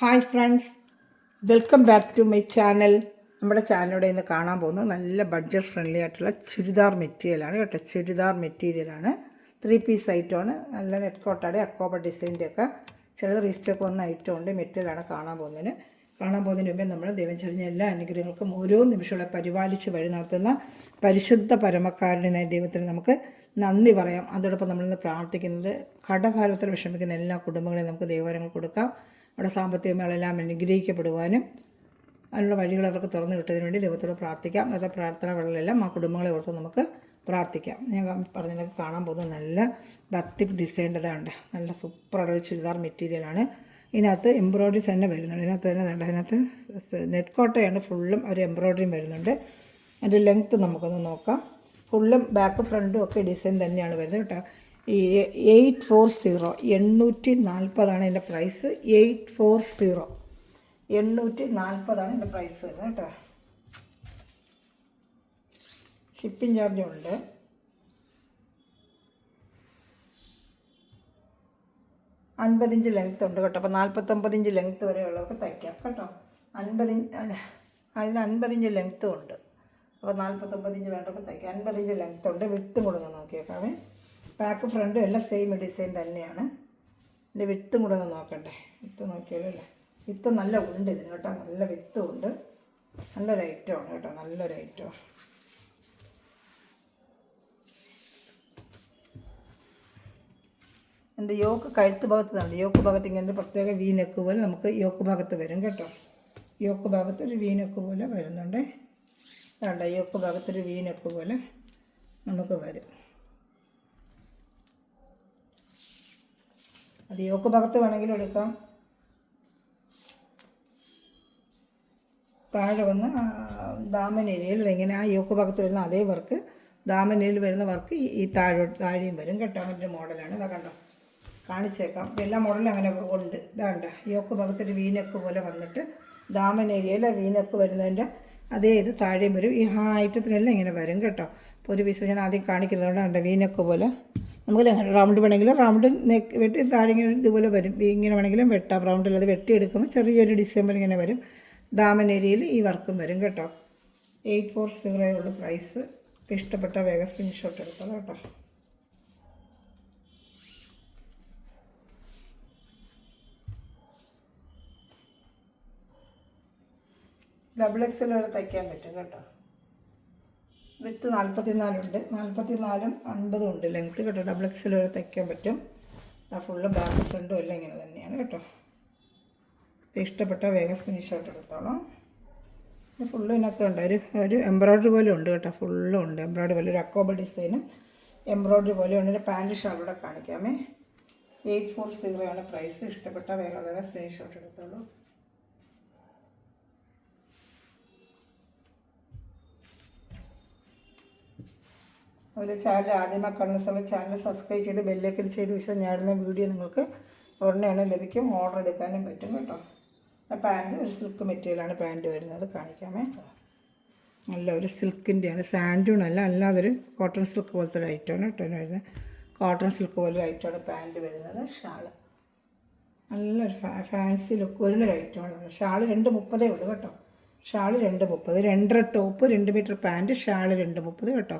Hi friends, welcome back to my channel. നമ്മുടെ ചാനലിലൂടെ ഇന്ന് കാണാൻ പോകുന്നത് നല്ല ബഡ്ജറ്റ് ഫ്രണ്ട്ലി ആയിട്ടുള്ള ചുരിദാർ മെറ്റീരിയലാണ് കേട്ടോ. ചുരിദാർ മെറ്റീരിയലാണ്, 3 പീസ് ഐറ്റമാണ്. നല്ല നെറ്റ് കോട്ടാടെ അക്കോബ ഡിസൈൻ്റെ ഒക്കെ ചിലത് റീസ്റ്റോക്ക് വന്ന ഐറ്റം ഉണ്ട്. മെറ്റീരിയലാണ് കാണാൻ പോകുന്നതിന് മുമ്പേ നമ്മൾ ദൈവം ചൊരിഞ്ഞ എല്ലാ അനുഗ്രഹങ്ങൾക്കും ഓരോ നിമിഷങ്ങളെ പരിപാലിച്ച് വഴി നടത്തുന്ന പരിശുദ്ധ പരമക്കാരനായ ദൈവത്തിന് നമുക്ക് നന്ദി പറയാം. അതോടൊപ്പം നമ്മളിന്ന് പ്രാർത്ഥിക്കുന്നത് കടഭാരത്തിൽ വിഷമിക്കുന്ന എല്ലാ കുടുംബങ്ങളെയും നമുക്ക് ദൈവവരങ്ങൾ കൊടുക്കാം. അവിടെ സാമ്പത്തിക മേളെല്ലാം അനുഗ്രഹിക്കപ്പെടുവാനും അതിനുള്ള വഴികൾ അവർക്ക് തുറന്നു കിട്ടുന്നതിന് വേണ്ടി ദൈവത്തോട് പ്രാർത്ഥിക്കാം. അന്നത്തെ പ്രാർത്ഥനകളിലെല്ലാം ആ കുടുംബങ്ങളെ ഓർത്ത് നമുക്ക് പ്രാർത്ഥിക്കാം. ഞാൻ പറഞ്ഞതൊക്കെ കാണാൻ പോകുന്നത് നല്ല ബത്തിക് ഡിസൈൻ്റെതാണ്. നല്ല സൂപ്പറായിട്ടുള്ള ചുരിദാർ മെറ്റീരിയലാണ്. ഇതിനകത്ത് എംബ്രോയ്ഡറി തന്നെ വരുന്നുണ്ട്. ഇതിനകത്ത് നെറ്റ് കോട്ടയാണ് ഫുള്ളും ഒരു എംബ്രോയ്ഡറിയും വരുന്നുണ്ട്. അതിൻ്റെ ലെങ്ത്ത് നമുക്കൊന്ന് നോക്കാം. ഫുള്ളും ബാക്ക് ഫ്രണ്ടും ഒക്കെ ഡിസൈൻ തന്നെയാണ് വരുന്നത് കേട്ടോ. ഈ 840 840 എൻ്റെ പ്രൈസ്. 840 840 എൻ്റെ പ്രൈസ് വരുന്നത് കേട്ടോ. ഷിപ്പിംഗ് ചാർജും ഉണ്ട്. $50 ലെങ്ത്ത് ഉണ്ട് കേട്ടോ. അപ്പോൾ 49 ലെങ്ത്ത് വരെയുള്ളവർക്ക് തയ്ക്കാം കേട്ടോ. 50 അതിന് 50 ലെങ്ത്തും ഉണ്ട്. അപ്പോൾ 49 വേണ്ടവർക്ക് തയ്ക്കാം. 50 ലെങ്ത്ത് ഉണ്ട്. വിട്ടും കൂടെ ഒന്ന് നോക്കിയേക്കാവേ. ബാക്ക് ഫ്രണ്ടും എല്ലാം സെയിം ഡിസൈൻ തന്നെയാണ്. ഇതിൻ്റെ വിത്തും കൂടെ ഒന്ന് നോക്കണ്ടേ. വിത്ത് നോക്കിയാലോ അല്ലേ. വിത്ത് നല്ല ഉണ്ട് ഇതിന് കേട്ടോ. നല്ല വിത്തും ഉണ്ട്. നല്ലൊരു ഐറ്റമാണ് കേട്ടോ. നല്ലൊരു ഐറ്റമാണ്. എൻ്റെ യോക്ക് കഴുത്ത് ഭാഗത്ത് നിന്നുണ്ട്. യോക്ക് ഭാഗത്ത് ഇങ്ങനെ പ്രത്യേക വി നെക്ക് പോലെ നമുക്ക് യോക്ക് ഭാഗത്ത് വരും കേട്ടോ. യോക്ക് ഭാഗത്ത് ഒരു വി നെക്ക് പോലെ വരുന്നുണ്ട്. വേണ്ട, യോക്ക് ഭാഗത്തൊരു വി നെക്ക് പോലെ നമുക്ക് വരും. അത് യോക്ക് ഭാഗത്ത് വേണമെങ്കിലും എടുക്കാം. താഴെ വന്ന് ദാമൻ ഏരിയയിൽ ഇങ്ങനെ ആ യോക്ക് ഭാഗത്ത് വരുന്ന അതേ വർക്ക് ദാമൻ ഏരിയയിൽ വരുന്ന വർക്ക് ഈ താഴെയും വരും കേട്ടോ. അങ്ങനൊരു മോഡലാണ്. ഇതാ കണ്ടോ, കാണിച്ചേക്കാം. എല്ലാ മോഡലും അങ്ങനെ ഉണ്ട്. ഇതാണ്ട യോക്ക് ഭാഗത്തൊരു വീനക്ക് പോലെ വന്നിട്ട് ദാമൻ ഏരിയയിൽ വീനക്ക് വരുന്നതിൻ്റെ അതേ ഇത് താഴെയും വരും. ഈ ഐറ്റത്തിനെല്ലാം ഇങ്ങനെ വരും കേട്ടോ. ഇപ്പോൾ ഒരു പീസ് ഞാൻ ആദ്യം കാണിക്കുന്നതുകൊണ്ട് ഉണ്ട് വീനക്ക് പോലെ. നമുക്ക് റൗണ്ട് വേണമെങ്കിലും റൗണ്ട് വെട്ടി താഴെ ഇതുപോലെ വരും. ഇങ്ങനെ വേണമെങ്കിലും വെട്ടാം. റൗണ്ടിൽ അത് വെട്ടിയെടുക്കുമ്പോൾ ചെറിയൊരു ഡിസൈൻ ഇങ്ങനെ വരും. ദാമൻ ഏരിയയിൽ ഈ വർക്കും വരും കേട്ടോ. 840 ഉള്ള പ്രൈസ്. ഇപ്പോൾ ഇഷ്ടപ്പെട്ട വേഗം സ്ക്രീൻഷോട്ട് എടുത്തോളാം കേട്ടോ. XXL വരെ തയ്ക്കാൻ പറ്റും കേട്ടോ. വിത്ത് 44 ഉണ്ട്. 44ഉം 50ഉം ഉണ്ട് ലെങ്ത്ത് കേട്ടോ. XXL വരെ തയ്ക്കാൻ പറ്റും. ആ ഫുള്ള് ബാക്ക് ഫ്രണ്ടും എല്ലാം ഇങ്ങനെ തന്നെയാണ് കേട്ടോ. ഇഷ്ടപ്പെട്ട വേഗം സ്ക്രീൻഷോട്ട് എടുത്തോളാം. ഫുള്ള് ഇതിനകത്തുണ്ട്. ഒരു എംബ്രോയ്ഡറി പോലെ ഉണ്ട് കേട്ടോ. ഫുള്ളും ഉണ്ട് എംബ്രോയ്ഡറി പോലെ. ഒരു അക്കോബ ഡിസൈനും എംബ്രോയ്ഡറി പോലെ ഉണ്ട്. പാൻറ്റ് ഷാളൂടെ കാണിക്കാമേ. 840 ആണ് പ്രൈസ്. ഇഷ്ടപ്പെട്ട വേഗം സ്ക്രീൻഷോട്ട് എടുത്തോളൂ. ഒരു ചാനൽ ആദ്യമായി കാണുന്ന സമയത്ത് ചാനൽ സബ്സ്ക്രൈബ് ചെയ്ത് ബെല്ലൈക്കൻ ചെയ്ത് വെച്ചാൽ ഞാനിടുന്ന വീഡിയോ നിങ്ങൾക്ക് ഉടനെയാണ് ലഭിക്കും. ഓർഡർ എടുക്കാനും പറ്റും കേട്ടോ. പാൻറ്റ് ഒരു സിൽക്ക് മെറ്റീരിയലാണ് പാൻറ്റ് വരുന്നത്. കാണിക്കാമേ. നല്ല ഒരു സിൽക്കിൻ്റെയാണ്. സാൻഡൂണല്ല, അല്ലാതൊരു കോട്ടൺ സിൽക്ക് പോലത്തെ ഒരു ഐറ്റമാണ് കേട്ടോ വരുന്നത്. കോട്ടൺ സിൽക്ക് പോലൊരു ഐറ്റമാണ് പാൻറ്റ് വരുന്നത്. ഷാള് നല്ലൊരു ഫാൻസി ലുക്ക് വരുന്നൊരു ഐറ്റമാണ്. ഷാള് 230 ഉള്ളൂ കേട്ടോ. Shawl 230. 2.5 top, 2 metre pant, shawl 230 കേട്ടോ.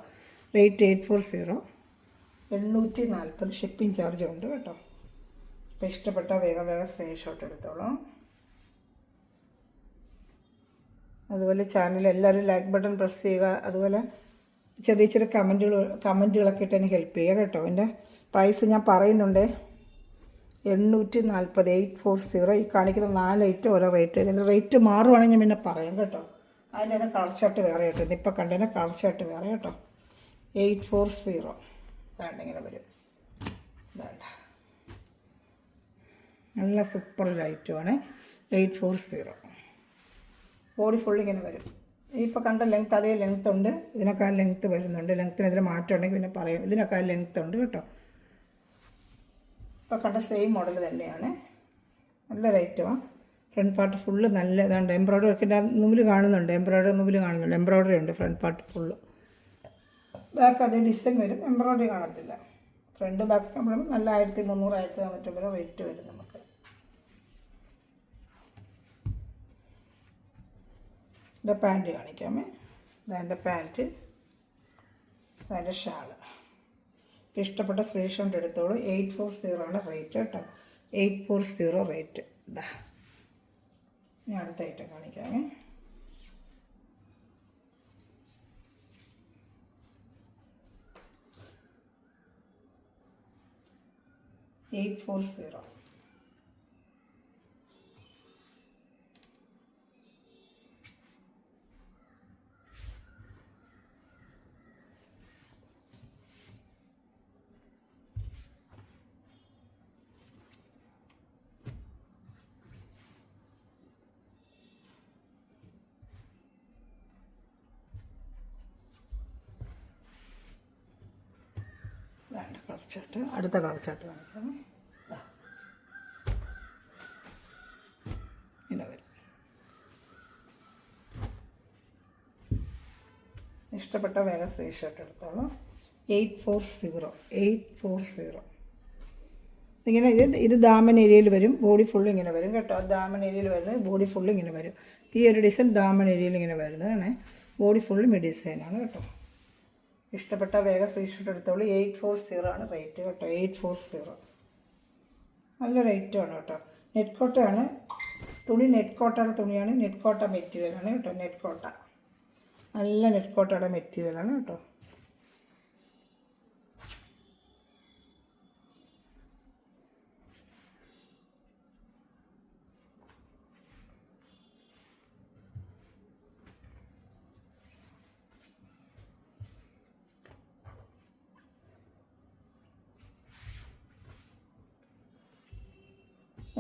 റേറ്റ് 840. 840. ഷിപ്പിംഗ് ചാർജ് ഉണ്ട് കേട്ടോ. അപ്പോൾ ഇഷ്ടപ്പെട്ട വേഗം സ്ക്രീൻഷോട്ട് എടുത്തോളാം. അതുപോലെ ചാനൽ എല്ലാവരും ലൈക്ക് ബട്ടൺ പ്രസ് ചെയ്യുക. അതുപോലെ ചെറിയ ചെറിയ കമൻറ്റുകളൊക്കെ ഇട്ട് എന്നെ ഹെൽപ്പ് ചെയ്യുക കേട്ടോ. എൻ്റെ പ്രൈസ് ഞാൻ പറയുന്നുണ്ട്. 840. 840. ഈ കാണിക്കുന്ന 4 ഐറ്റം ഓരോ റേറ്റ്. ഇതിൻ്റെ റേറ്റ് മാറുവാണെങ്കിൽ ഞാൻ പിന്നെ പറയാം കേട്ടോ. അതിൻ്റെ തന്നെ കളർ ചാർട്ട് വേറെ കേട്ടോ. ഇതിപ്പോൾ കണ്ടതിൻ്റെ കളർ ചാർട്ട് വേറെ കേട്ടോ. 840 വേണ്ട ഇങ്ങനെ വരും. വേണ്ട, നല്ല സൂപ്പർ ഒരു ഐറ്റമാണ്. 840. ബോഡി ഫുൾ ഇങ്ങനെ വരും. ഇപ്പോൾ കണ്ട ലെങ്ത്ത് അതേ ലെങ്ത്ത് ഉണ്ട്. ഇതിനേക്കാൾ ലെങ്ത്ത് വരുന്നുണ്ട്. ലെങ്ത്തിന് ഇതിൽ മാറ്റം ഉണ്ടെങ്കിൽ പിന്നെ പറയാം. ഇതിനേക്കാൾ ലെങ്ത്ത് ഉണ്ട് കേട്ടോ. ഇപ്പോൾ കണ്ട സെയിം മോഡൽ തന്നെയാണ്. നല്ലൊരു ഐറ്റമാണ്. ഫ്രണ്ട് പാർട്ട് ഫുള്ള് നല്ല ഇതാണ്ട്. എംബ്രോയ്ഡറി ഒക്കെ നൂല് കാണുന്നുണ്ട്. എംബ്രോയ്ഡറി ഉണ്ട് ഫ്രണ്ട് പാർട്ട് ഫുള്ള്. ബാക്ക് അതേ ഡിസൈൻ വരും. എംബ്രോയ്ഡറി കാണത്തില്ല. ഫ്രണ്ട് ബാക്ക് നമ്മൾ നല്ല 1300 1450 റേറ്റ് വരും നമുക്ക്. എൻ്റെ പാൻറ്റ് കാണിക്കാമേ. ഇതെൻ്റെ പാൻറ്റ്, അതിൻ്റെ ഷാള്. ഇഷ്ടപ്പെട്ട സ്ക്രീൻഷോട്ട് എടുത്തോളൂ. 840 ആണ് റേറ്റ് കേട്ടോ. 840 റേറ്റ്. ഇതാ ഞാൻ അടുത്ത ഐറ്റം കാണിക്കാമേ. $840. വേണ്ട കളർച്ചാട്ട്, അടുത്ത കളർച്ചാട്ട് കാണിക്കാം. ഇങ്ങനെ വരും. ഇഷ്ടപ്പെട്ട വേഗം സ്ക്രീൻഷോട്ട് എടുത്തോളൂ. 840. ഇങ്ങനെ ഇത് ദാമൻ ഏരിയയിൽ വരും. ബോഡി ഫുള്ള് ഇങ്ങനെ വരും കേട്ടോ. ദാമൻ ഏരിയയിൽ വരുന്നത് ബോഡി ഫുള്ള് ഇങ്ങനെ വരും. ഈ ഒരു ഡിസൈൻ ദാമൻ ഏരിയയിൽ ഇങ്ങനെ വരുന്നതാണ്. ബോഡി ഫുള്ളും ഈ ഡിസൈനാണ് കേട്ടോ. ഇഷ്ടപ്പെട്ട വേഗം സ്ക്രീൻഷോട്ട് എടുത്തോളൂ. 840 ആണ് റേറ്റ് കേട്ടോ. 840 നല്ല റേറ്റുമാണ് കേട്ടോ. നെറ്റ് കോട്ടയാണ് തുണി. നെറ്റ് കോട്ടയുടെ തുണിയാണ്. നെറ്റ് കോട്ട മെറ്റീരിയലാണ് കേട്ടോ. നെറ്റ് കോട്ട നല്ല നെറ്റ് കോട്ടയുടെ മെറ്റീരിയലാണ് കേട്ടോ.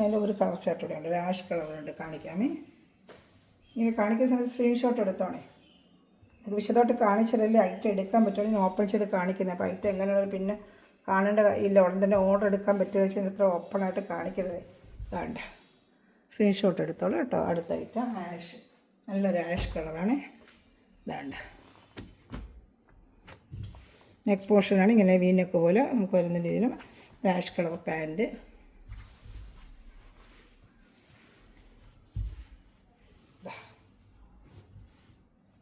അതിൽ ഒരു കളർ ചാർട്ട് കൂടെ ഉണ്ട്. ഒരു ആഷ് കളറുണ്ട്. കാണിക്കാമേ. ഇങ്ങനെ കാണിക്കുന്ന സമയത്ത് സ്ക്രീൻഷോട്ട് എടുത്തോണേ. നമുക്ക് വിശദമായിട്ട് കാണിച്ചാലല്ലേ ഐറ്റം എടുക്കാൻ പറ്റുള്ളൂ. ഞാൻ ഓപ്പൺ ചെയ്ത് കാണിക്കുന്നത്. അപ്പോൾ ഐറ്റം എങ്ങനെയാണ് പിന്നെ കാണേണ്ട ഇല്ല. ഉടൻ തന്നെ ഓർഡർ എടുക്കാൻ പറ്റുമോ വെച്ചാൽ ഇത്ര ഓപ്പണായിട്ട് കാണിക്കുന്നത്. വേണ്ട സ്ക്രീൻഷോട്ട് എടുത്തോളൂ കേട്ടോ. അടുത്ത ഐറ്റം ആഷ്, നല്ലൊരു ആഷ് കളറാണ്. വേണ്ട നെക്ക് പോർഷനാണ് ഇങ്ങനെ വീനൊക്കെ പോലെ നമുക്ക് വരുന്ന രീതിയിലും ആഷ് കളർ പാൻറ്റ്.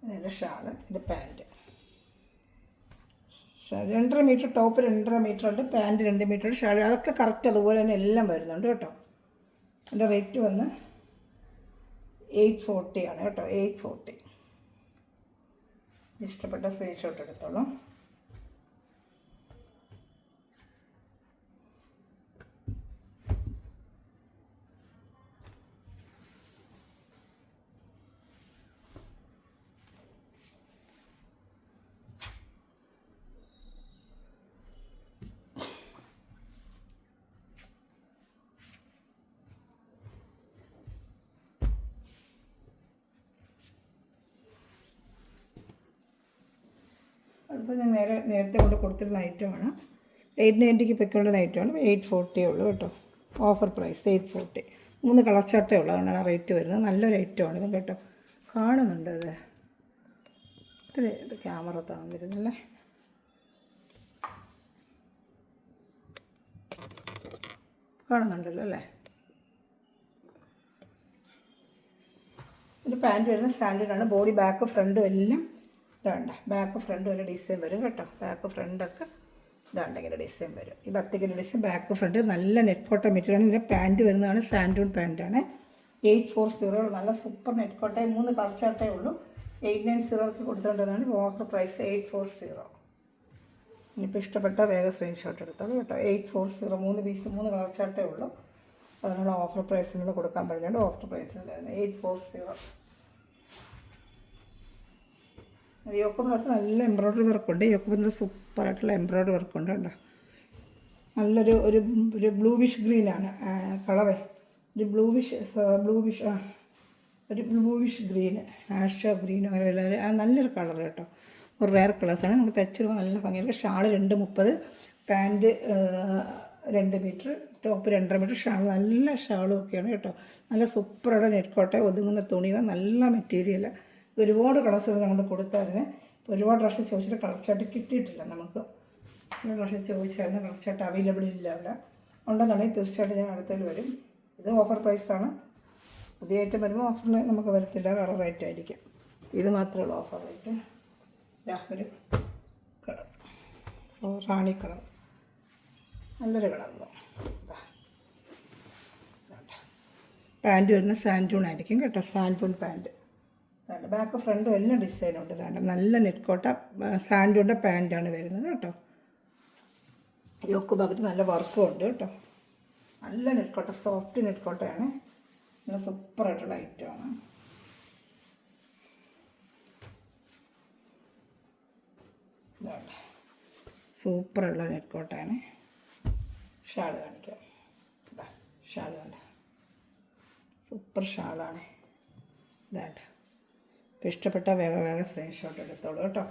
ഇതിൻ്റെ ഷാള്, ഇത് പാൻറ്റ്. 2.5 മീറ്റർ ടോപ്പ്, 2.5 മീറ്റർ ഉണ്ട്. Pant 2 metre. ഷാൾ അതൊക്കെ കറക്റ്റ് അതുപോലെ തന്നെ എല്ലാം വരുന്നുണ്ട് കേട്ടോ. എൻ്റെ റേറ്റ് വന്ന് 840 ആണ് കേട്ടോ. 840. ഇഷ്ടപ്പെട്ട സ്ക്രീൻഷോട്ട് എടുത്തോളൂ. അടുത്ത ഞാൻ നേരത്തെ കൊണ്ട് കൊടുത്തിരുന്ന ഐറ്റമാണ്. 890 പൊയ്ക്കുള്ള ഐറ്റമാണ്. 840 ഉള്ളൂ കേട്ടോ. Offer price 840. 3 കളർ ചാർട്ടേ ഉള്ളൂ. അതുകൊണ്ടാണ് ആ റേറ്റ് വരുന്നത്. നല്ലൊരു ഐറ്റമാണ് ഇത് കേട്ടോ. കാണുന്നുണ്ട് അത്. ഇത് ക്യാമറ തന്നിരുന്നല്ലേ. കാണുന്നുണ്ടല്ലോ അല്ലേ. ഇത് പാൻറ്റ് വരുന്നത് സ്റ്റാൻഡേർഡാണ്. ബോഡി ബാക്ക് ഫ്രണ്ടും എല്ലാം ഇതാണ്ട. ബാക്ക് ഫ്രണ്ട് വരെ ഡിസൈൻ വരും കേട്ടോ. ബാക്ക് ഫ്രണ്ടൊക്കെ ഇതാണ്ട് ഇങ്ങനെ ഡിസൈൻ വരും. ഈ ബത്തിക്കിൻ്റെ ഡിസൈൻ ബാക്ക് ഫ്രണ്ട് നല്ല നെറ്റ് കോട്ട മെറ്റീരിയലാണ്. ഇതിൻ്റെ പാൻറ്റ് വരുന്നതാണ് സാൻഡൂൺ പാൻറ്റാണ്. 840. നല്ല സൂപ്പർ നെറ്റ് കോട്ട. 3 കളർ ചാർട്ടേ ഉള്ളൂ. 890 കൊടുത്തുകൊണ്ടതാണ്. Offer price 840. ഇനിയിപ്പോൾ ഇഷ്ടപ്പെട്ട വേഗം സ്ക്രീൻഷോട്ട് എടുത്തോളൂ കേട്ടോ. 840. 3 പീസ് 3 കളർ ചാർട്ടേ ഉള്ളൂ. അതിനുള്ള ഓഫർ പ്രൈസിൽ നിന്ന് കൊടുക്കാൻ പറഞ്ഞുകൊണ്ട് ഓഫർ പ്രൈസിൽ 840. യോക്ക് ഭാഗത്ത് നല്ല എംബ്രോയ്ഡറി വർക്കുണ്ട്. യോക്ക് ഭാഗത്ത് സൂപ്പറായിട്ടുള്ള എംബ്രോയ്ഡറി വർക്കുണ്ട് കേട്ടോ. നല്ലൊരു ഒരു ബ്ലൂവിഷ് ഗ്രീനാണ് കളറേ. ഒരു ബ്ലൂവിഷ് ഒരു ബ്ലൂവിഷ് ഗ്രീൻ, ആഷ് ഗ്രീൻ, അങ്ങനെ നല്ലൊരു കളർ കേട്ടോ. ഒരു റെയർ കളേഴ്സാണ്. നമുക്ക് തച്ചിടുമ്പോൾ നല്ല ഭംഗിയായിരിക്കും. Shawl 230, pant 2 metre, top 2.5 metre. Shawl നല്ല ഷാളും ഒക്കെയാണ് കേട്ടോ. നല്ല സൂപ്പറായിട്ട് നെറ്റ് കോട്ട ഒതുങ്ങുന്ന തുണികൾ, നല്ല മെറ്റീരിയൽ. ഒരുപാട് കളേഴ്സ് നമ്മൾ കൊടുത്തായിരുന്നു. ഒരുപാട് പ്രാവശ്യം ചോദിച്ചിട്ട് കളർ ചാർട്ട് കിട്ടിയിട്ടില്ല നമുക്ക്. ഒരു പ്രാവശ്യം ചോദിച്ചായിരുന്നു. കളർ ചാർട്ട് അവൈലബിൾ ഇല്ല അവിടെ. ഉണ്ടെന്നുണ്ടെങ്കിൽ തീർച്ചയായിട്ടും ഞാൻ അടുത്തതിൽ വരും. ഇത് ഓഫർ പ്രൈസാണ്. പുതിയ ഐറ്റം വരുമ്പോൾ ഓഫറിൽ നമുക്ക് വരത്തില്ല. വേറെ റേറ്റ് ആയിരിക്കും. ഇത് മാത്രമേ ഉള്ളൂ ഓഫർ റേറ്റ്. ഒരു കളർ, റാണി കളർ, നല്ലൊരു കളറിലോ. പാൻറ്റ് വരുന്ന സാൻഡൂൺ ആയിരിക്കും കേട്ടോ, സാൻഡൂൺ പാൻറ്റ്. ബാക്ക് ഫ്രണ്ടും എല്ലാം ഡിസൈനുണ്ട്. ഇതാണ് നല്ല നെറ്റ് കോട്ട സാൻഡൂണിൻ്റെ പാൻറ്റാണ് വരുന്നത് കേട്ടോ. യോക്ക് ഭാഗത്ത് നല്ല വർക്കും ഉണ്ട് കേട്ടോ. നല്ല നെറ്റ് കോട്ട, സോഫ്റ്റ് നെറ്റ് കോട്ടയാണ്. നല്ല സൂപ്പറായിട്ടുള്ള ഐറ്റമാണ്. ഇതാണ് സൂപ്പറുള്ള നെറ്റ് കോട്ടയാണ്. ഷാൾ കാണിക്കാം. ഇതാ ഷാൾ കണ്ട, സൂപ്പർ ഷാളാണ്. ഇതാണ്ട് ഇപ്പോൾ ഇഷ്ടപ്പെട്ട വേഗം സ്ക്രീൻഷോട്ട് എടുത്തോളൂ കേട്ടോ.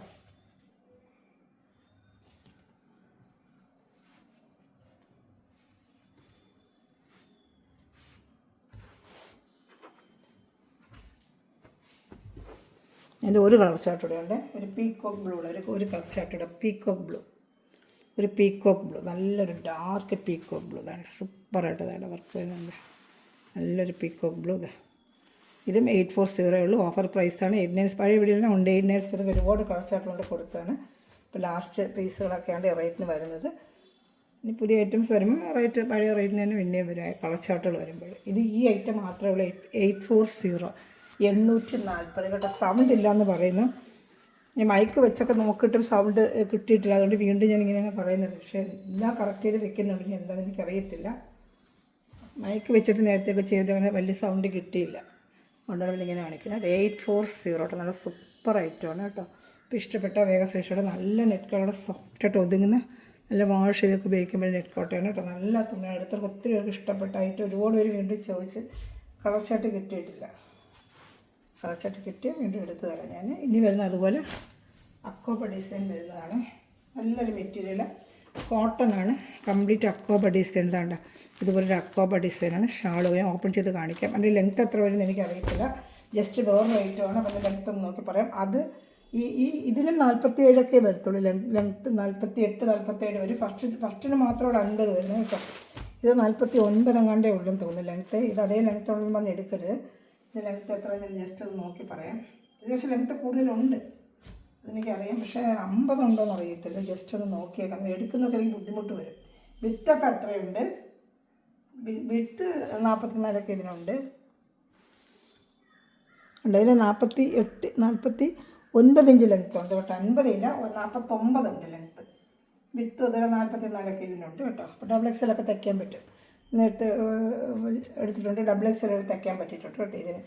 അതിൻ്റെ ഒരു കളർ ചാർട്ടൂടെ ഉണ്ട്, ഒരു പീക്കോക്ക് ബ്ലൂ, ഒരു കളർ ചാർട്ടൂടെ പീക്കോക്ക് ബ്ലൂ, ഒരു പീക്കോക്ക് ബ്ലൂ, നല്ലൊരു ഡാർക്ക് പീക്കോക്ക് ബ്ലൂ. ഇതാണ് സൂപ്പറായിട്ട് ഇതാണ് വർക്ക് ചെയ്യുന്നുണ്ട്. നല്ലൊരു പീക്കോക്ക് ബ്ലൂ. ഇതും 840 ഉള്ളൂ. ഓഫർ പ്രൈസാണ്. 890 പഴയ വീഡിയോയിലും ഉണ്ട്. 890 ഒരുപാട് കളർ ചാർട്ടുകൊണ്ട് കൊടുത്താണ്. ഇപ്പോൾ ലാസ്റ്റ് പീസുകളൊക്കെയാണ് ഈ റേറ്റിന് വരുന്നത്. ഇനി പുതിയ ഐറ്റംസ് വരുമ്പോൾ റേറ്റ് പഴയ റേറ്റിന് തന്നെ പിന്നെയും വരും കളർ ചാർട്ടുകൾ വരുമ്പോൾ. ഇത് ഈ ഐറ്റം മാത്രമേ ഉള്ളൂ. 840 840 കേട്ടോ. സൗണ്ട് ഇല്ലയെന്ന് പറയുന്നു. ഞാൻ മൈക്ക് വെച്ചൊക്കെ നോക്കിയിട്ടും സൗണ്ട് കിട്ടിയിട്ടില്ല. അതുകൊണ്ട് വീണ്ടും ഞാനിങ്ങനെ പറയുന്നത്. പക്ഷേ എല്ലാം കറക്റ്റ് ചെയ്ത് വെക്കുന്നുണ്ട്. ഇനി എന്താണെന്ന് എനിക്കറിയത്തില്ല. മൈക്ക് വെച്ചിട്ട് നേരത്തെയൊക്കെ ചെയ്തങ്ങനെ വലിയ സൗണ്ട് കിട്ടിയില്ല. അതുകൊണ്ടാണ് ഇങ്ങനെ കാണിക്കുന്നത്. 840 കേട്ടോ. നല്ല സൂപ്പർ ഐറ്റമാണ് കേട്ടോ. ഇപ്പോൾ ഇഷ്ടപ്പെട്ട വേഗം സ്ക്രീൻഷോട്ട്. നല്ല നെറ്റ് കളർ സോഫ്റ്റായിട്ട് ഒതുങ്ങുന്ന നല്ല വാഷ് ചെയ്തൊക്കെ ഉപയോഗിക്കുമ്പോൾ നെറ്റ് കോട്ടയാണ് കേട്ടോ. നല്ല തുണി. അടുത്തൊക്കെ ഒത്തിരി പേർക്ക് ഇഷ്ടപ്പെട്ട ഐറ്റം. ഒരുപാട് പേര് വീണ്ടും ചോദിച്ച് കളർ ചാർട്ട് കിട്ടിയിട്ടില്ല. കളർ ചാർട്ട് കിട്ടിയാൽ വീണ്ടും എടുത്ത് തരാം ഞാൻ. ഇനി വരുന്ന അതുപോലെ അക്കോബ ഡിസൈൻ വരുന്നതാണ്. നല്ലൊരു മെറ്റീരിയൽ കോട്ടൺ ആണ്. കംപ്ലീറ്റ് അക്കോബ ഡിസൈൻ. ഇതാണ്ട ഇതുപോലൊരു അക്കോബ ഡിസൈനാണ്. ഷാൾ ഞാൻ ഓപ്പൺ ചെയ്ത് കാണിക്കാം. അതിൻ്റെ ലെങ്ത്ത് എത്ര വരുമെന്ന് എനിക്കറിയത്തില്ല. ജസ്റ്റ് വേറൊരു ഐറ്റമാണ്. അപ്പം അതിൻ്റെ ലെങ്ത്ത് ഒന്ന് നോക്കി പറയാം. അത് ഇതിലും 47 വരത്തുള്ളൂ. ലെങ്ത്ത് 48 47 വരും. ഫസ്റ്റിന് മാത്രം 50 വരുന്നത് കേട്ടോ. ഇത് 49 എങ്ങാണ്ടേ ഉള്ളെന്ന് തോന്നുന്നു ലെങ്ത്ത്. ഇത് അതേ ലെങ്ത്ത് ഉള്ളതെന്ന് പറഞ്ഞ് എടുക്കരുത്. ഇത് ലെങ്ത്ത് എത്ര ഞാൻ ജസ്റ്റ് ഒന്ന് നോക്കി പറയാം. ഇത് പക്ഷേ ലെങ്ത്ത് കൂടുതലുണ്ട്, അതെനിക്കറിയാം. പക്ഷേ 50 ഉണ്ടോയെന്ന് അറിയത്തില്ല. ജസ്റ്റ് ഒന്ന് നോക്കിയേക്കാം. എടുക്കുന്നതൊക്കെ എനിക്ക് ബുദ്ധിമുട്ട് വരും. വിത്തൊക്കെ അത്രയുണ്ട്. വിത്ത് 44 ഇതിനുണ്ട്. അതിന് 49 ഇഞ്ച് ലെങ്ത്ത് ഉണ്ട് കേട്ടോ. 50 ഇല്ല, 49 ഉണ്ട് ലെങ്ത്ത്. വിത്ത് അതുപോലെ 44 ഇതിനുണ്ട് കേട്ടോ. അപ്പോൾ ഡബിൾ എക്സലൊക്കെ തയ്ക്കാൻ പറ്റും. നേരത്തെ എടുത്തിട്ടുണ്ട്. ഡബിൾ എക്സൽ തയ്ക്കാൻ പറ്റിയിട്ടുണ്ട് കേട്ടോ ഇതിന്.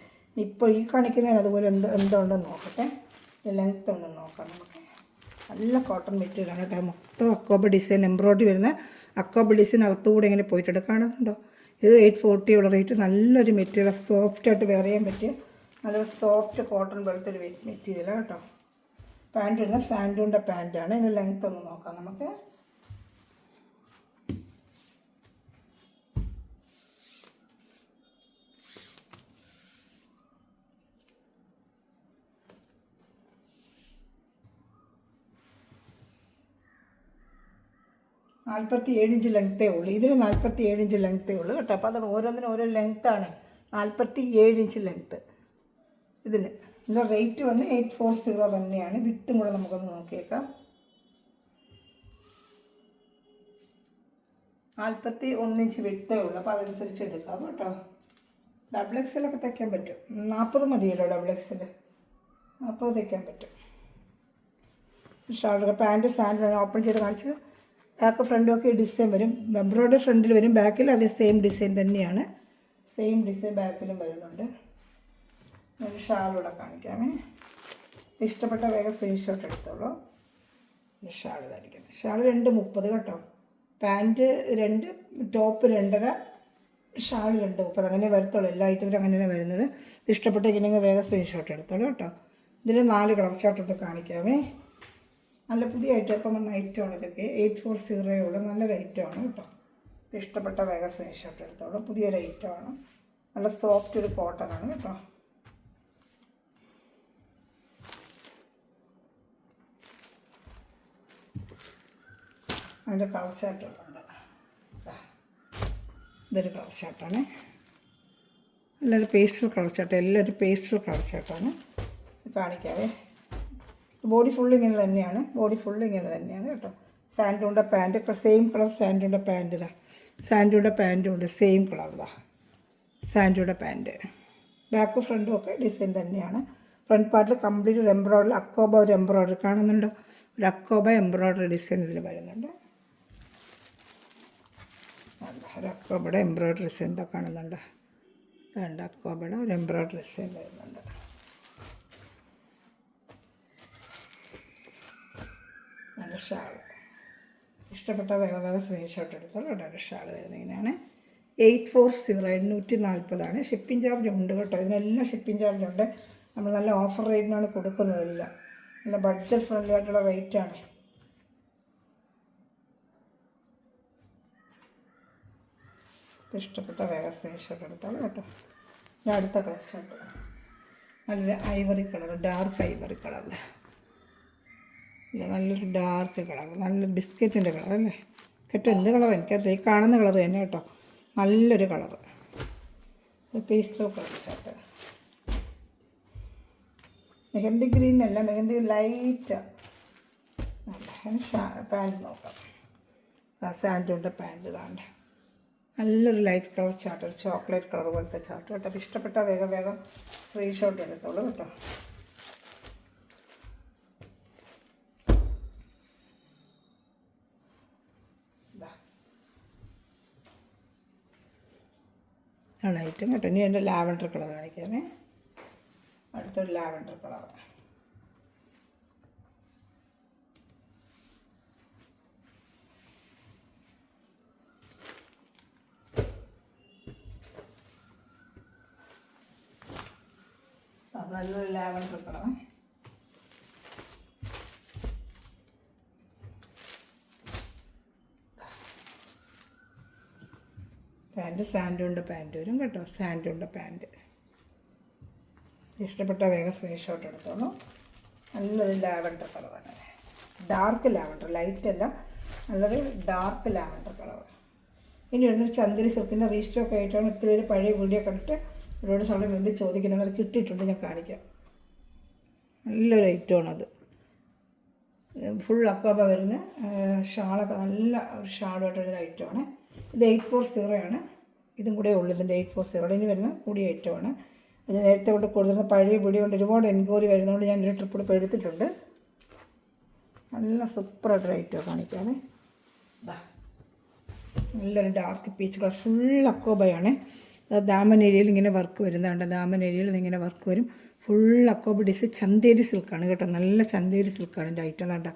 ഇപ്പോൾ ഈ കാണിക്കുന്നതിന് അതുപോലെ എന്തുണ്ടെന്ന് നോക്കട്ടെ. ലെങ്ത്ത് ഉണ്ടെന്ന് നോക്കാം നമുക്ക്. നല്ല കോട്ടൺ മെറ്റീരിയലാണ് കേട്ടോ. മൊത്തം അക്കോബ ഡിസൈൻ എംബ്രോയിഡറി വരുന്ന അക്കോബ ഡിസൈൻ അകത്തുകൂടെ ഇങ്ങനെ പോയിട്ടുണ്ട്. കാണുന്നുണ്ടോ? ഇത് 840 ഉള്ള റേറ്റ്. നല്ലൊരു മെറ്റീരിയൽ, സോഫ്റ്റായിട്ട് വെയർ ചെയ്യാൻ പറ്റിയ നല്ലൊരു സോഫ്റ്റ് കോട്ടൺ പോലത്തെ ഒരു മെറ്റീരിയലാണ് കേട്ടോ. പാൻറ്റ് വരുന്ന സാൻഡൂണിൻ്റെ പാൻറ്റാണ്. ഇതിൻ്റെ ലെങ്ത്ത് ഒന്ന് നോക്കാം നമുക്ക്. ഇഞ്ച് ലെങ്ത്തേ ഉള്ളൂ. ഇതിന് 47 ഇഞ്ച് ലെങ്ത്തേ ഉള്ളൂ കേട്ടോ. അപ്പോൾ അത് ഓരോന്നിനും ഓരോ ലെങ്ത്താണ്. 47 ഇഞ്ച് ലെങ്ത്ത് ഇതിന്. ഇതിൻ്റെ റേറ്റ് വന്ന് 840 തന്നെയാണ്. വിട്ടും കൂടെ നമുക്കൊന്ന് നോക്കിയേക്കാം. 41 ഇഞ്ച് വിട്ടേ ഉള്ളൂ. അപ്പോൾ അതനുസരിച്ച് എടുക്കാം കേട്ടോ. ഡബിൾ എക്സലൊക്കെ തയ്ക്കാൻ പറ്റും. 40 മതിയല്ലോ ഡബിൾ എക്സൽ. 40 തയ്ക്കാൻ പറ്റും. ഷാൾ പാൻറ്റ് സാൻഡ് ഓപ്പൺ ചെയ്ത് കാണിച്ച് ബാക്ക് ഫ്രണ്ടും ഒക്കെ ഡിസൈൻ വരും. എംബ്രോയിഡറി ഫ്രണ്ടിൽ വരും, ബാക്കിൽ അതേ സെയിം ഡിസൈൻ തന്നെയാണ്. സെയിം ഡിസൈൻ ബാക്കിലും വരുന്നുണ്ട്. ഒരു ഷാളൂടെ കാണിക്കാമേ. ഇഷ്ടപ്പെട്ട വേഗം സ്ക്രീൻഷോട്ട് എടുത്തോളൂ. ഷാൾ ധരിക്കുന്നത്. ഷാൾ 230 കേട്ടോ. Pant 2, top 2.5, shawl 230. അങ്ങനെ വരത്തുള്ളൂ. എല്ലാ ഐറ്റത്തിലും അങ്ങനെയാണ് വരുന്നത്. ഇഷ്ടപ്പെട്ട ഇങ്ങനെ വേഗം സ്ക്രീൻഷോട്ട് എടുത്തോളൂ കേട്ടോ. ഇതിൽ 4 കളർ ചാർട്ടോട്ട് കാണിക്കാമേ. നല്ല പുതിയ ഐറ്റം ഇപ്പം വന്ന ഐറ്റമാണ് ഇതൊക്കെ. 840 ഉള്ളൂ. നല്ലൊരു ഐറ്റമാണ് കേട്ടോ. ഇഷ്ടപ്പെട്ട വേഗം സ്ക്രീൻഷോട്ട് എടുത്തോളൂ. പുതിയൊരു ഐറ്റമാണ്. നല്ല സോഫ്റ്റ് ഒരു കോട്ടനാണ് കേട്ടോ. അതിൻ്റെ കളർ ചാർട്ടുണ്ട്. ഇതൊരു കളർ ചാർട്ടാണ്. നല്ലൊരു പേസ്റ്റൽ കളർ ചാർട്ട്. എല്ലാവരും പേസ്റ്റൽ കളർ ചാർട്ടാണ്. കാണിക്കാവേ. ബോഡി ഫുള്ള് ഇങ്ങനെ തന്നെയാണ്, ബോഡി ഫുള്ള് ഇങ്ങനെ തന്നെയാണ് കേട്ടോ. സാൻഡൂണിൻ്റെ പാൻറ്റ് ഇപ്പോൾ സെയിം കളർ സാൻഡൂണിൻ്റെ പാൻറ്റ് ഇതാ, സാൻഡൂണിൻ്റെ പാൻറ്റും ഉണ്ട് സെയിം കളർ ഇതാ, സാൻഡൂണിൻ്റെ പാൻറ്റ്. ബാക്ക് ഫ്രണ്ടും ഒക്കെ ഡിസൈൻ തന്നെയാണ്. ഫ്രണ്ട് പാർട്ടിൽ കംപ്ലീറ്റ് ഒരു എംബ്രോയിഡറി, അക്കോബ ഒരു എംബ്രോയിഡറി കാണുന്നുണ്ടോ, ഒരു അക്കോബ എംബ്രോയിഡറി ഡിസൈൻ ഇതിൽ വരുന്നുണ്ട്. ഒരു അക്കോബയുടെ എംബ്രോയിഡറി ഡിസൈൻ ഇതാ കാണുന്നുണ്ട്, രണ്ട് അക്കോബയുടെ ഒരു എംബ്രോയിഡറി ഡിസൈൻ വരുന്നുണ്ട്. നല്ല ഷാൾ, ഇഷ്ടപ്പെട്ട വേഗം വേഗം സ്ക്രീൻഷോട്ട് എടുത്തോളൂ കേട്ടോ. ഒരു ഷാൾ വരുന്നത് ഇങ്ങനെയാണ്. 840 840 ഷിപ്പിംഗ് ചാർജ് ഉണ്ട് കേട്ടോ. ഇതിനെല്ലാം ഷിപ്പിംഗ് ചാർജ് ഉണ്ട്. നമ്മൾ നല്ല ഓഫർ റേറ്റിനാണ് കൊടുക്കുന്നതെല്ലാം, നല്ല ബഡ്ജറ്റ് ഫ്രണ്ട്ലി ആയിട്ടുള്ള റേറ്റാണ്. ഇഷ്ടപ്പെട്ട വേഗം സ്ക്രീൻഷോട്ട് എടുത്തോളൂ കേട്ടോ. ഞാൻ അടുത്ത കളർ ഷർട്ട് നല്ല ഐവറി കളർ, ഡാർക്ക് ഐവറി കളറിൽ, ഇല്ല നല്ലൊരു ഡാർക്ക് കളർ, നല്ല ബിസ്ക്കറ്റിൻ്റെ കളർ അല്ലേ, കേട്ടോ. എന്ത് കളർ എനിക്കറിയാം, ഈ കാണുന്ന കളർ തന്നെ കേട്ടോ, നല്ലൊരു colour, pastel colour shirt. Mehndi green അല്ല, മെഹന്തി ലൈറ്റാണ്. പാൻറ്റ് നോക്കാം, സാൻഡൂണിൻ്റെ പാൻറ്റ് ഇതാണ്ട് നല്ലൊരു ലൈറ്റ് കളർ ചാർട്ട്, ഒരു ചോക്ലേറ്റ് കളർ പോലത്തെ ചാർട്ട് കേട്ടോ. അപ്പോൾ ഇഷ്ടപ്പെട്ട വേഗം വേഗം സ്ക്രീൻഷോട്ട് എടുത്തോളൂ കേട്ടോ. ആണ് ഐറ്റം കേട്ടോ. ഇനി എൻ്റെ ലാവൻഡർ കളർ കാണിക്കാമേ. അടുത്തൊരു ലാവൻഡർ കളർ, നല്ലൊരു ലാവൻഡർ കളർ. പാൻറ്റ് സാൻഡൂണിൻ്റെ പാൻറ്റ് വരും കേട്ടോ, സാൻഡൂണിൻ്റെ പാൻറ്റ്. ഇഷ്ടപ്പെട്ട വേഗം സ്ക്രീൻഷോട്ട് എടുത്തോളൂ. നല്ലൊരു ലാവൻഡർ കളറാണ്, ഡാർക്ക് ലാവൻഡർ, ലൈറ്റ് അല്ല, നല്ലൊരു ഡാർക്ക് ലാവൻഡർ കളർ. ഇനി വരുന്നത് ചന്ദേരി സിൽക്കിൻ്റെ റീസ്റ്റോക്ക് ആയിട്ടാണ്. ഒത്തിരി പേര് പഴയ വീഡിയോ കണ്ടിട്ട് ഒരുപാട് സമയം വേണ്ടി ചോദിക്കുന്നുണ്ട്, അത് കിട്ടിയിട്ടുണ്ട്, ഞാൻ കാണിക്കാം. നല്ലൊരു ഐറ്റമാണത്, ഫുൾ അക്കോബ വരുന്ന ഷാളൊക്കെ, നല്ല ഷാളുമായിട്ടൊരു ഐറ്റമാണ്. ഇത് 840 ആണ്, ഇതും കൂടെ ഉള്ളു ഇതിൻ്റെ 840. ഇനി വരുന്ന കൂടിയ ഐറ്റമാണ്. അത് നേരത്തെ കൊണ്ട് കൊടുത്തിരുന്ന പഴയ വീഡിയോ കൊണ്ട് ഒരുപാട് എൻക്വയറി വരുന്നതുകൊണ്ട് ഞാൻ ഒരു ട്രിപ്പ് ഇപ്പോൾ എടുത്തിട്ടുണ്ട്. നല്ല സൂപ്പറായിട്ടൊരു ഐറ്റമാണ് കാണിക്കാമേ. ഇതാ നല്ലൊരു ഡാർക്ക് പീച്ച് കളർ, ഫുൾ അക്കോബയാണ്. ദാമൻ ഏരിയയിൽ ഇങ്ങനെ വർക്ക് വരുന്നതുകൊണ്ട്, ദാമൻ ഏരിയയിൽ ഇങ്ങനെ വർക്ക് വരും. ഫുൾ അക്കോബ ഡിസൈൻ, ചന്തേരി സിൽക്കാണ് കേട്ടോ, നല്ല ചന്തേരി സിൽക്കാണ് എൻ്റെ ഐറ്റം. കേട്ടോ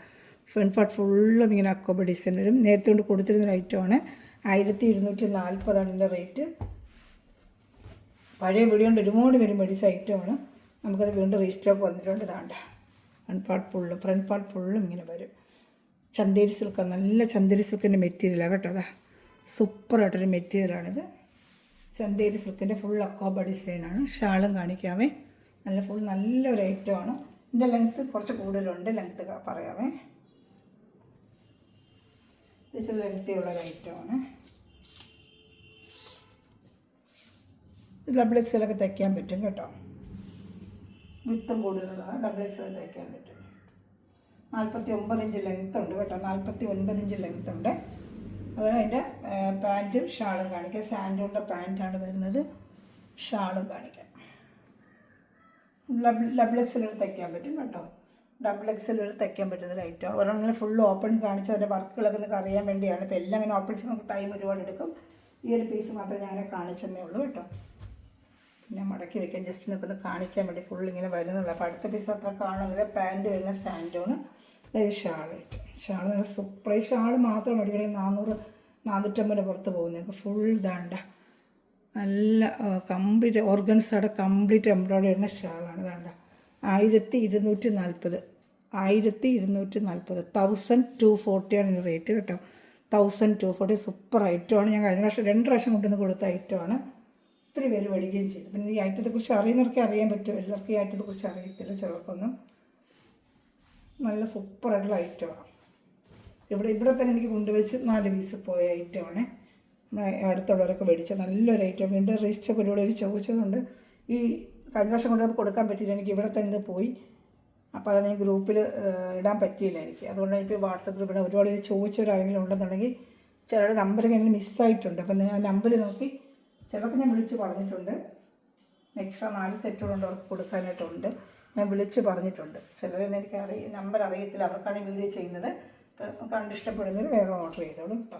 ഫ്രണ്ട് പാർട്ട് ഫുള്ളും ഇങ്ങനെ അക്കോബ ഡിസൈൻ വരും. നേരത്തെ കൊണ്ട് കൊടുത്തിരുന്നൊരു ഐറ്റമാണ്. 1240 ഇതിൻ്റെ റേറ്റ്. പഴയ വീഡിയോ കൊണ്ട് ഒരുപാട് പേര് മേടിച്ച ഐറ്റമാണ്. നമുക്കത് വീണ്ടും റീസ്റ്റോക്ക് വന്നിട്ടുണ്ട്. ഇതാണ്ട് ഫ്രണ്ട് പാർട്ട് ഫുള്ളും ഇങ്ങനെ വരും. ചന്തേരി സിൽക്കാണ്, നല്ല ചന്തേരി സിൽക്കിൻ്റെ മെറ്റീരിയലാണ് കേട്ടോ. അതാ സൂപ്പറായിട്ടൊരു മെറ്റീരിയലാണിത്. ചന്തേരി സിൽക്കിൻ്റെ ഫുൾ അക്കോബ ഡിസൈനാണ്. ഷാളും കാണിക്കാമേ. നല്ലൊരു ഐറ്റമാണ്. ഇതിൻ്റെ ലെങ്ത്ത് കുറച്ച് കൂടുതലുണ്ട്, ലെങ്ത്ത് പറയാമേ. ഇച്ചിരി ലെങ്ത്തിയുള്ള ഒരു ഐറ്റമാണ്. ഡബിൾ എക്സലൊക്കെ തയ്ക്കാൻ പറ്റും കേട്ടോ. വിത്തും കൂടുതലുള്ളതാണ്, ഡബിൾ എക്സൽ തയ്ക്കാൻ പറ്റും. 49 ഇഞ്ച് ലെങ്ത്ത് ഉണ്ട് കേട്ടോ, 49 ഇഞ്ച് ലെങ്ത്ത് ഉണ്ട്. അതുപോലെ അതിൻ്റെ പാൻറ്റും ഷാളും കാണിക്കാം. സാൻഡൂണിൻ്റെ പാൻറ്റാണ് വരുന്നത്, ഷാളും കാണിക്കാം. ഡബിൾ എക്സൽ തയ്ക്കാൻ പറ്റും കേട്ടോ, ഡബിൾ എക്സൽ തയ്ക്കാൻ പറ്റുന്നൊരു ഐറ്റം. ഒരെണ്ണം ഫുള്ള് ഓപ്പൺ കാണിച്ച് അതിൻ്റെ വർക്കുകളൊക്കെ നിങ്ങൾക്ക് അറിയാൻ വേണ്ടിയാണ്. ഇപ്പോൾ എല്ലാം അങ്ങനെ ഓപ്പൺ ചെയ്യുമ്പോൾ നമുക്ക് ടൈം ഒരുപാട് എടുക്കും. ഈ ഒരു പീസ് മാത്രമേ ഞാൻ കാണിച്ചെന്നേ ഉള്ളൂ കേട്ടോ. പിന്നെ മടക്കി വയ്ക്കാൻ ജസ്റ്റ് നിൽക്കുന്ന കാണിക്കാൻ വേണ്ടി ഫുൾ ഇങ്ങനെ വരുന്നുള്ളൂ. അപ്പോൾ അടുത്ത പീസ് അത്ര കാണുന്നില്ല. പാൻറ്റ് വരുന്ന സാൻഡൂണ്, അതായത് ഷാളായിട്ട്. ഷാൾ നല്ല സൂപ്പർ. ഈ ഷാൾ മാത്രം മേടിക്കണമെങ്കിൽ 400-450 പുറത്ത് പോകും നിങ്ങൾക്ക്. ഫുൾ ഇതാണ്ട നല്ല കംപ്ലീറ്റ് ഓർഗൻസോടെ കംപ്ലീറ്റ് എംബ്രോയിഡറി വരുന്ന ഷാളാണ്. ഇതാണ്ട 1240, 1240, 1240 ഇതിൻ്റെ റേറ്റ് കേട്ടോ. 1240 സൂപ്പർ ഐറ്റമാണ്. ഞാൻ കഴിഞ്ഞ പ്രാവശ്യം 2 പ്രാവശ്യം കൊണ്ടുവന്ന് കൊടുത്ത ഐറ്റമാണ്. ഒത്തിരി പേര് മേടിക്കുകയും ചെയ്തു. പിന്നെ ഈ ഐറ്റത്തെക്കുറിച്ച് അറിയുന്നവർക്ക് അറിയാൻ പറ്റും, എല്ലാവർക്കും ഈ ഐറ്റത്തെക്കുറിച്ച് അറിയത്തില്ല ചിലർക്കൊന്നും. നല്ല സൂപ്പറായിട്ടുള്ള ഐറ്റമാണ്. ഇവിടെ തന്നെ എനിക്ക് കൊണ്ടുവച്ച് 4 പീസ് പോയ ഐറ്റമാണ്. അടുത്തുള്ളവരൊക്കെ മേടിച്ച നല്ലൊരു ഐറ്റം. വീണ്ടും റീസ്റ്റോക്ക് ഒരുപാട് ചോദിച്ചതുകൊണ്ട് ഈ കഴിഞ്ഞ വർഷം കൊണ്ടുവന്ന് കൊടുക്കാൻ പറ്റിയില്ല. എനിക്ക് ഇവിടെ തന്നെ പോയി അപ്പോൾ അതാണ് ഈ ഗ്രൂപ്പിൽ ഇടാൻ പറ്റിയില്ല എനിക്ക്. അതുകൊണ്ടാണ് ഇപ്പോൾ വാട്സപ്പ് ഗ്രൂപ്പിൽ ഒരുപാട് ഇത് ചോദിച്ചവരാരെങ്കിലും ഉണ്ടെന്നുണ്ടെങ്കിൽ ചിലരുടെ നമ്പർ എനിക്ക് മിസ്സായിട്ടുണ്ട്. അപ്പം നിങ്ങൾ ആ നമ്പർ നോക്കി ചിലപ്പോൾ ഞാൻ വിളിച്ച് പറഞ്ഞിട്ടുണ്ട്. എക്സ്ട്രാ 4 സെറ്റുകളുണ്ട് അവർക്ക് കൊടുക്കാനായിട്ടുണ്ട്. ഞാൻ വിളിച്ച് പറഞ്ഞിട്ടുണ്ട്. ചിലരെന്ന് എനിക്ക് നമ്പർ അറിയത്തില്ല, അവർക്കാണ് വീഡിയോ ചെയ്യുന്നത്. കണ്ടിഷ്ടപ്പെടുന്നവർ വേഗം ഓർഡർ ചെയ്തോളൂ കേട്ടോ.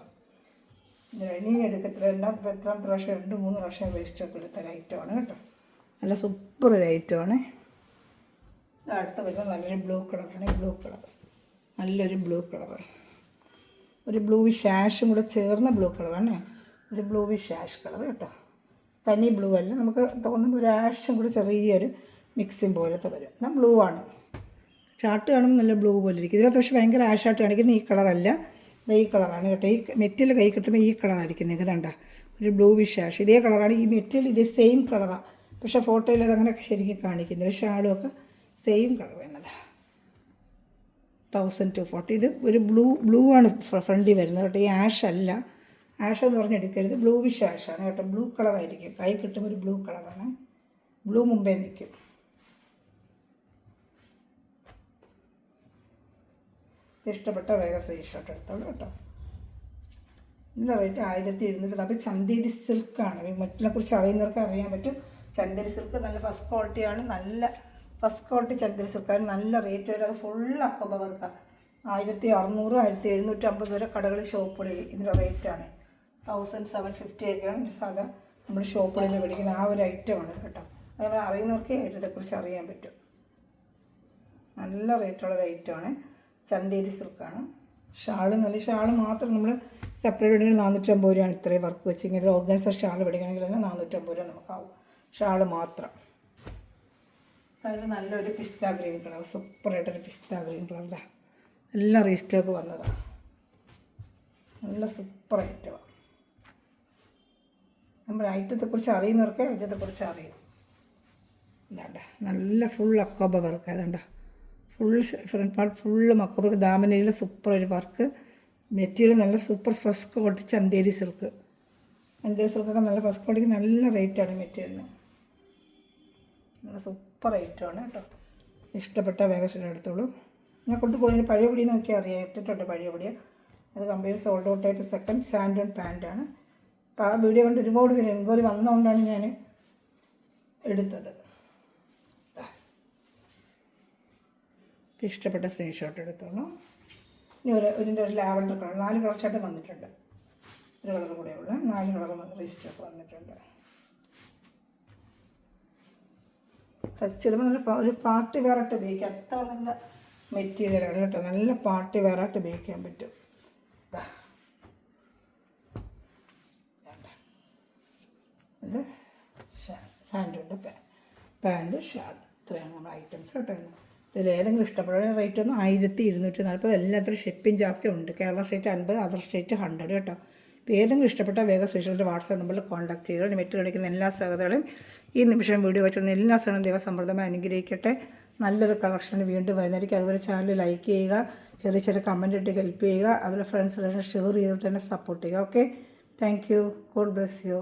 ഇനി എടുക്കത്തില്ല, എത്രാമത്തെ പ്രാവശ്യം 2-3 പ്രാവശ്യം വേസ്റ്റൊക്കെ എടുത്ത ഐറ്റമാണ് കേട്ടോ. നല്ല സൂപ്പർ ഒരു ഐറ്റമാണ്. അടുത്ത വരുന്നത് നല്ലൊരു ബ്ലൂ കളറാണ്. ബ്ലൂ കളർ, നല്ലൊരു ബ്ലൂ കളർ, ഒരു ബ്ലൂ ഷാഷും കൂടെ ചേർന്ന ബ്ലൂ കളറാണ്. ഒരു ബ്ലൂ ഷാഷ് കളർ കേട്ടോ. തനി ബ്ലൂ അല്ല, നമുക്ക് തോന്നുമ്പോൾ ഒരു ആഷും കൂടി ചെറിയൊരു മിക്സിങ് പോലത്തെ വരും. എന്നാൽ ബ്ലൂ ആണ്. ചാർട്ട് കാണുമ്പോൾ നല്ല ബ്ലൂ പോലെ ഇരിക്കും. ഇതിനകത്ത് പക്ഷേ ഭയങ്കര ആഷായിട്ട് കാണിക്കുന്നത് ഈ കളറല്ല, ഈ കളറാണ് കേട്ടോ. ഈ മെറ്റീരിയൽ കൈ കിട്ടുമ്പോൾ ഈ കളറായിരിക്കും. നിങ്ങൾക്ക് കണ്ട ഒരു ബ്ലൂ ഷാഷ് ഇതേ കളറാണ്. ഈ മെറ്റീരിയൽ ഇതേ സെയിം കളറാണ്. പക്ഷേ ഫോട്ടോയിൽ അതങ്ങനെ ശരിക്കും കാണിക്കുന്നില്ല. ഷാളും ഒക്കെ സെയിം കളർ വേണത്. 1240. ഇത് ഒരു ബ്ലൂ ആണ് ഫ്രണ്ടിൽ വരുന്നത് കേട്ടോ. ഈ ആഷ് അല്ല, ആഷ് എന്ന് പറഞ്ഞെടുക്കരുത്, ബ്ലൂ ആഷാണ് കേട്ടോ. ബ്ലൂ കളറായിരിക്കും. കൈ കിട്ടുമ്പോൾ ഒരു ബ്ലൂ കളറാണ്. ബ്ലൂ മുമ്പേ നിൽക്കും. ഇഷ്ടപ്പെട്ട വേഗം സ്ക്രീൻഷോട്ട് എടുത്തോളൂ കേട്ടോ. ഇതിൻ്റെ റേറ്റ് 1700. അപ്പോൾ ചന്തേരി സിൽക്കാണ്. മറ്റിനെക്കുറിച്ച് അറിയുന്നവർക്ക് അറിയാൻ പറ്റും. ചന്തേരി സിൽക്ക് നല്ല ഫസ്റ്റ് ക്വാളിറ്റിയാണ്. നല്ല ഫസ്റ്റ് ക്വാളിറ്റി ചന്തേരി സിൽക്കാണ്. നല്ല റേറ്റ് വരും. അത് ഫുൾ അക്കോബ വർക്കാണ്. 1600, 1750 വരെ കടകളിൽ ഷോപ്പുകളിൽ ഇതിൻ്റെ റേറ്റാണ്. 1750 ഒക്കെയാണ് സാധാ നമ്മൾ ഷോപ്പുകളിൽ മേടിക്കുന്ന ആ ഒരു ഐറ്റമാണ് കേട്ടോ. അങ്ങനെ അറിയുന്നവർക്ക് ഇതേക്കുറിച്ച് അറിയാൻ പറ്റും. നല്ല റേറ്റുള്ളൊരു ഐറ്റമാണ്. ചന്തേരി സിൽക്കാണ്. ഷാള് നല്ല ഷാള് മാത്രം നമ്മൾ സെപ്പറേറ്റ് മേടിക്കണമെങ്കിൽ 450 രൂപയാണ്. ഇത്രയും വർക്ക് വെച്ച് ഇങ്ങനെ ഒരു ഓർഗൻസർ ഷാൾ മേടിക്കണമെങ്കിൽ തന്നെ 450 രൂപ നമുക്കാവും. ഷാള് മാത്രം. അതിൽ നല്ലൊരു പിസ്ത ഗ്രീൻ കളർ, സൂപ്പറായിട്ടൊരു പിസ്ത ഗ്രീൻ കളറിലാണ്. എല്ലാം റീസ്റ്റോക്ക് വന്നതാണ്. നല്ല സൂപ്പർ ഐറ്റമാണ്. നമ്മൾ ഐറ്റത്തെക്കുറിച്ച് അറിയുന്നവർക്ക് ഐറ്റത്തെക്കുറിച്ച് അറിയും. ഇതാണ്ട നല്ല ഫുൾ അക്കോബ വർക്ക്. അതുണ്ട ഫുൾ ഫ്രണ്ട് പാർട്ട് ഫുള്ള് അക്കോബ ദാമനയിൽ സൂപ്പർ ഒരു വർക്ക്. മെറ്റീരിയൽ നല്ല super first quality Chanderi silk. Chanderi സിൽക്കൊക്കെ നല്ല ഫസ്റ്റ് ക്വാളിറ്റിക്ക് നല്ല റേറ്റാണ് മെറ്റീരിയലിന്. നല്ല സൂപ്പർ ഐറ്റമാണ് കേട്ടോ. ഇഷ്ടപ്പെട്ട വേഗം എടുത്തോളൂ. ഞാൻ കൊണ്ടുപോയി പഴയ പൊടി നോക്കിയാൽ അറിയാം. ഇട്ടിട്ടുണ്ട് പഴയ പൊടിയാണ്. അത് കംപ്ലീറ്റ് സോൾഡ് ഔട്ട് ആയിട്ട് സെക്കൻഡ് സാൻഡ് ആൻഡ് പാൻറ്റാണ്. അപ്പോൾ ആ വീഡിയോ കൊണ്ട് ഒരുപാട് പേര് എൻക്വയറി വന്നതുകൊണ്ടാണ് ഞാൻ എടുത്തത്. ഇഷ്ടപ്പെട്ട സ്ക്രീൻഷോട്ട് എടുത്തോളൂ. ഇനി ഇതിൻ്റെ ഒരു ലാവൻഡർ കളർ 4 കളർ ചാർട്ട് വന്നിട്ടുണ്ട്. ഒരു കളർ കൂടെ ഉള്ള 4 കളർ റീസ്റ്റോക്ക് വന്നിട്ടുണ്ട്. ചിലപ്പോൾ നല്ല ഒരു പാർട്ടി വെയറായിട്ട് ഉപയോഗിക്കാം. അത്ര നല്ല മെറ്റീരിയലാണ് കേട്ടോ. നല്ല പാർട്ടി വെയറായിട്ട് ഉപയോഗിക്കാൻ പറ്റും. ഇത് സാൻഡുണ്ട്, പാൻറ്, ഷാൾ. ഇത്രയാണ് നമ്മുടെ ഐറ്റംസ് കേട്ടോ. ഇതിൽ ഏതെങ്കിലും ഇഷ്ടപ്പെടുന്ന റേറ്റ് ഒന്നും 1240. എല്ലാത്തിനും ഷിപ്പിംഗ് ചാർജ് ഉണ്ട്. കേരള സ്റ്റേറ്റ് 50, അതർ സ്റ്റേറ്റ് 100 കേട്ടോ. അപ്പോൾ ഏതെങ്കിലും ഇഷ്ടപ്പെട്ട വേഗം സ്പെഷ്യലിൻ്റെ വാട്സാപ്പ് നമ്പറിൽ കോൺടാക്ട് ചെയ്യുക. മെറ്റ് കാണിക്കുന്ന എല്ലാ സഹോദരങ്ങളും ഈ നിമിഷം വീഡിയോ വെച്ചിരുന്ന എല്ലാ സഹോദരനും ദൈവസമൃദ്ധമായി അനുഗ്രഹിക്കട്ടെ. നല്ലൊരു കളക്ഷൻ വീണ്ടും വരുന്നതായിരിക്കും. അതുപോലെ ചാനൽ ലൈക്ക് ചെയ്യുക, ചെറിയ ചെറിയ കമൻറ്റ് ഇട്ട് ഹെൽപ്പ് ചെയ്യുക. അതുപോലെ ഫ്രണ്ട്സ് ഷെയർ ചെയ്തിട്ട് തന്നെ സപ്പോർട്ട് ചെയ്യുക. Okay, thank you. God bless you.